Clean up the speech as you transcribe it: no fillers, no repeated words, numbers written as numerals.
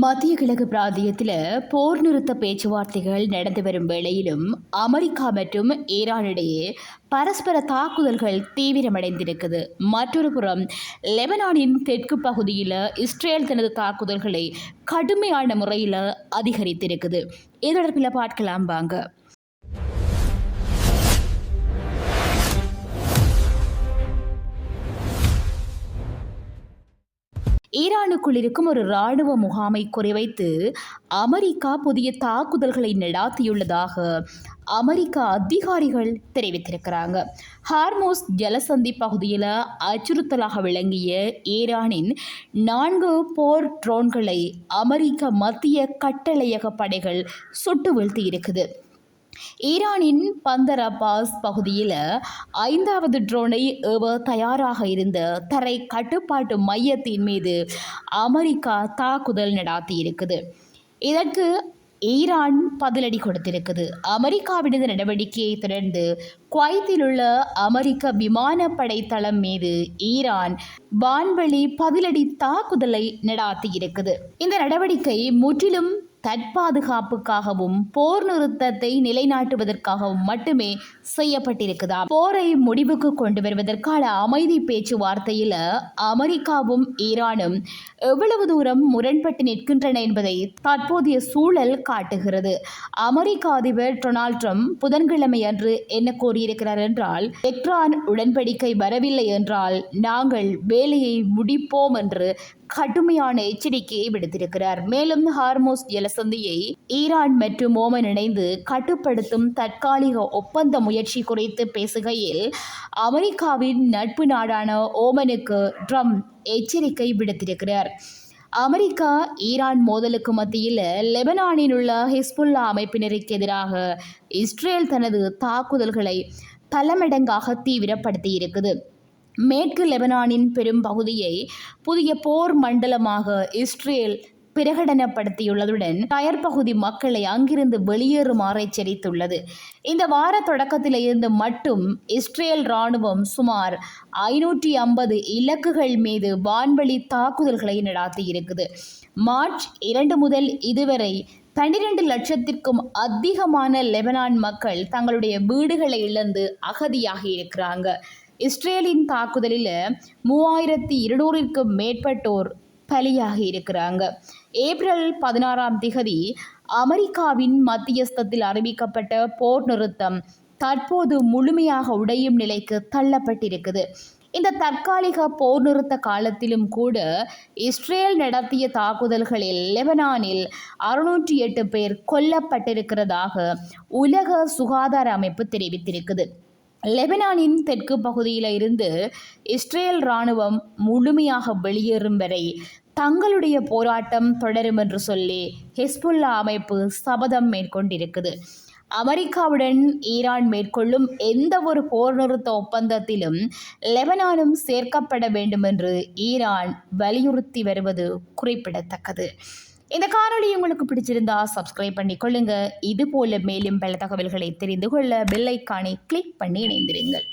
மத்திய கிழக்கு பிராந்தியத்தில் போர் நிறுத்த பேச்சுவார்த்தைகள் நடந்து வரும் வேளையிலும் அமெரிக்கா மற்றும் ஈரானிடையே பரஸ்பர தாக்குதல்கள் தீவிரமடைந்திருக்குது. மற்றொரு புறம் லெபனானின் தெற்கு பகுதியில் இஸ்ரேல் தனது தாக்குதல்களை கடுமையான முறையில் அதிகரித்திருக்குது. இது தொடர்பில் பார்க்கலாம் வாங்க. ஈரானுக்குள் இருக்கும் ஒரு இராணுவ முகாமை குறிவைத்து அமெரிக்கா புதிய தாக்குதல்களை நடாத்தியுள்ளதாக அமெரிக்க அதிகாரிகள் தெரிவித்திருக்கிறாங்க. ஹார்மோஸ் ஜலசந்தி பகுதியில் அச்சுறுத்தலாக விளங்கிய ஈரானின் 4 போர் ட்ரோன்களை அமெரிக்க மத்திய கட்டளையக படைகள் சுட்டு வீழ்த்தியிருக்குது. ஈரானின் பந்தர் அப்பாஸ் பகுதியில் 5வது ட்ரோனை ஏவ தயாராக இருந்த தரை கட்டுப்பாட்டு மையத்தின் மீது அமெரிக்கா தாக்குதல் நடாத்தியிருக்குது. இதற்கு ஈரான் பதிலடி கொடுத்திருக்குது. அமெரிக்காவின் இந்த நடவடிக்கையை தொடர்ந்து குவைத்தில் உள்ள அமெரிக்க விமானப்படை தளம் மீது ஈரான் வான்வெளி பதிலடி தாக்குதலை நடாத்தியிருக்குது. இந்த நடவடிக்கை முற்றிலும் தற்பாதுகாப்புக்காகவும் போர் நிறுத்தத்தை நிலைநாட்டுவதற்காகவும் மட்டுமே செய்யப்பட்டிருக்குதா. போரை முடிவுக்கு கொண்டு வருவதற்கான அமைதி பேச்சுவார்த்தையில் அமெரிக்காவும் ஈரானும் எவ்வளவு தூரம் முரண்பட்டு நிற்கின்றன என்பதை தற்போதைய சூழல் காட்டுகிறது. அமெரிக்க அதிபர் டொனால்ட் ட்ரம்ப் புதன்கிழமை அன்று என்ன கூறியிருக்கிறார் என்றால், டெஹ்ரான் உடன்படிக்கை வரவில்லை என்றால் நாங்கள் வேலையை முடிப்போம் என்று கடுமையான எச்சரிக்கையை விடுத்திருக்கிறார். மேலும் ஹார்மோஸ் ஜலசந்தியை ஈரான் மற்றும் ஓமன் இணைந்து கட்டுப்படுத்தும் தற்காலிக ஒப்பந்த முயற்சி குறித்து பேசுகையில் அமெரிக்காவின் நட்பு நாடான ஓமனுக்கு ட்ரம்ப் எச்சரிக்கை விடுத்திருக்கிறார். அமெரிக்கா ஈரான் மோதலுக்கு மத்தியில் லெபனானில் உள்ள ஹிஸ்புல்லா அமைப்பினருக்கு எதிராக இஸ்ரேல் தனது தாக்குதல்களை பல மடங்காக தீவிரப்படுத்தியிருக்குது. மேற்கு லெபனானின் பெரும் பகுதியை புதிய போர் மண்டலமாக இஸ்ரேல் பிரகடனப்படுத்தியுள்ளதுடன் டயர் பகுதி மக்களை அங்கிருந்து வெளியேறுமாறு எச்சரித்துள்ளது. இந்த வார தொடக்கத்தில் இருந்து மட்டும் இஸ்ரேல் இராணுவம் சுமார் 550 இலக்குகள் மீது வான்வெளி தாக்குதல்களை நடாத்தியிருக்குது. மார்ச் 2 முதல் இதுவரை 12 லட்சத்திற்கும் அதிகமான லெபனான் மக்கள் தங்களுடைய வீடுகளை இழந்து அகதியாகி இருக்கிறாங்க. இஸ்ரேலின் தாக்குதலில் 3200க்கும் மேற்பட்டோர் பலியாகி இருக்கிறாங்க. ஏப்ரல் 16ஆம் திகதி அமெரிக்காவின் மத்தியஸ்தத்தில் அறிவிக்கப்பட்ட போர் நிறுத்தம் தற்போது முழுமையாக உடையும் நிலைக்கு தள்ளப்பட்டிருக்குது. இந்த தற்காலிக போர் நிறுத்த காலத்திலும் கூட இஸ்ரேல் நடத்திய தாக்குதல்களில் லெபனானில் 608 பேர் கொல்லப்பட்டிருக்கிறதாக உலக சுகாதார அமைப்பு தெரிவித்திருக்குது. லெபனானின் தெற்கு பகுதியில் இருந்து இஸ்ரேல் இராணுவம் முழுமையாக வெளியேறும் வரை தங்களுடைய போராட்டம் தொடரும் என்று சொல்லி ஹிஸ்புல்லா அமைப்பு சபதம் மேற்கொண்டிருக்குது. அமெரிக்காவுடன் ஈரான் மேற்கொள்ளும் எந்த ஒரு போர் நிறுத்த ஒப்பந்தத்திலும் லெபனானும் சேர்க்கப்பட வேண்டும் என்று ஈரான் வலியுறுத்தி வருவது குறிப்பிடத்தக்கது. இந்த காணொளி உங்களுக்கு பிடிச்சிருந்தா சப்ஸ்கிரைப் பண்ணிக்கொள்ளுங்க. இது போல மேலும் பல தகவல்களை தெரிந்து கொள்ள பெல் ஐக்கானை கிளிக் பண்ணி இணைந்திருங்கள்.